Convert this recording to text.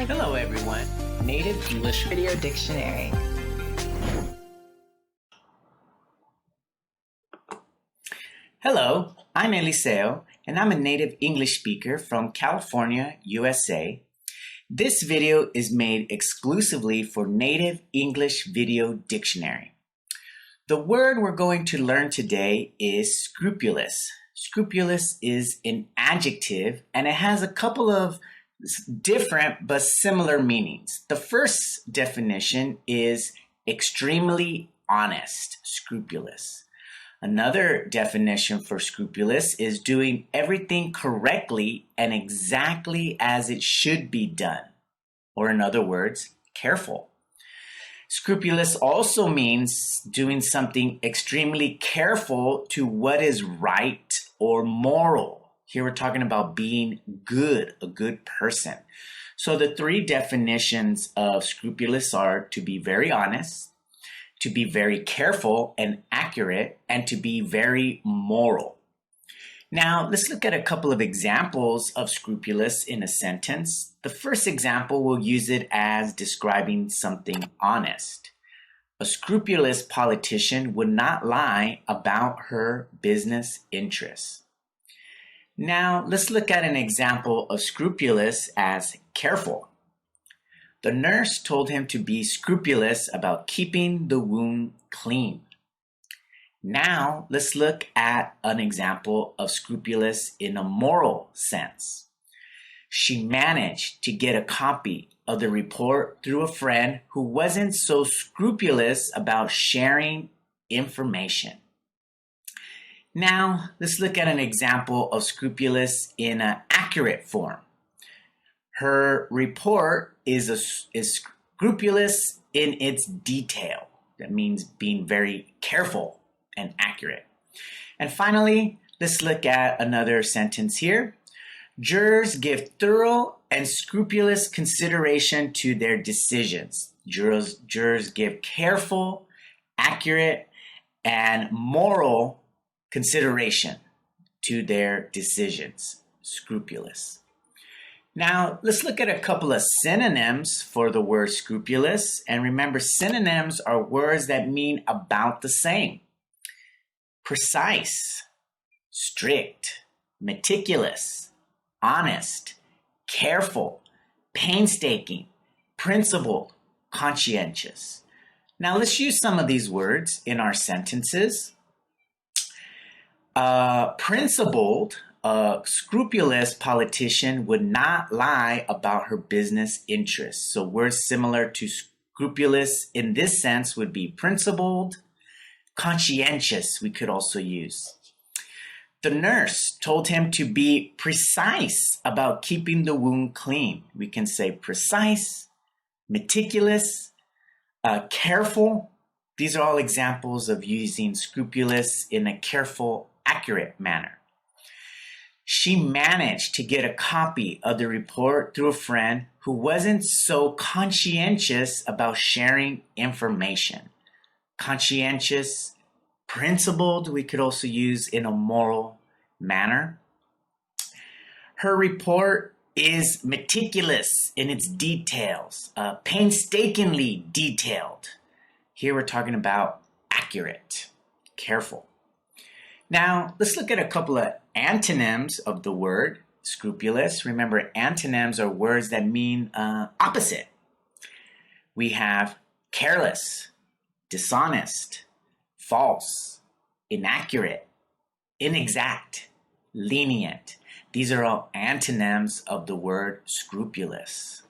Hello everyone, Native English Video Dictionary. Hello, I'm Eliseo, and I'm a native English speaker from California, USA. This video is made exclusively for Native English Video Dictionary. The word we're going to learn today is scrupulous. Scrupulous is an adjective, and it has a couple of different but similar meanings. The first definition is extremely honest, scrupulous. Another definition for scrupulous is doing everything correctly and exactly as it should be done, or in other words, careful. Scrupulous also means doing something extremely careful to what is right or moral. Here we're talking about being good, a good person. So the three definitions of scrupulous are to be very honest, to be very careful and accurate, and to be very moral. Now, let's look at a couple of examples of scrupulous in a sentence. The first example, we'll use it as describing something honest. A scrupulous politician would not lie about her business interests. Now, let's look at an example of scrupulous as careful. The nurse told him to be scrupulous about keeping the wound clean. Now, let's look at an example of scrupulous in a moral sense. She managed to get a copy of the report through a friend who wasn't so scrupulous about sharing information. Now, let's look at an example of scrupulous in an accurate form. Her report is scrupulous in its detail. That means being very careful and accurate. And finally, let's look at another sentence here. Jurors give thorough and scrupulous consideration to their decisions. Jurors give careful, accurate, and moral consideration to their decisions. Scrupulous. Now, let's look at a couple of synonyms for the word scrupulous. And remember, synonyms are words that mean about the same. Precise, strict, meticulous, honest, careful, painstaking, principled, conscientious. Now, let's use some of these words in our sentences. Principled, a scrupulous politician would not lie about her business interests. So words similar to scrupulous in this sense would be principled, conscientious we could also use. The nurse told him to be precise about keeping the wound clean. We can say precise, meticulous, careful. These are all examples of using scrupulous in a careful, accurate manner. She managed to get a copy of the report through a friend who wasn't so conscientious about sharing information. Conscientious, principled, we could also use in a moral manner. Her report is meticulous in its details, painstakingly detailed. Here we're talking about accurate, careful. Now, let's look at a couple of antonyms of the word scrupulous. Remember, antonyms are words that mean opposite. We have careless, dishonest, false, inaccurate, inexact, lenient. These are all antonyms of the word scrupulous.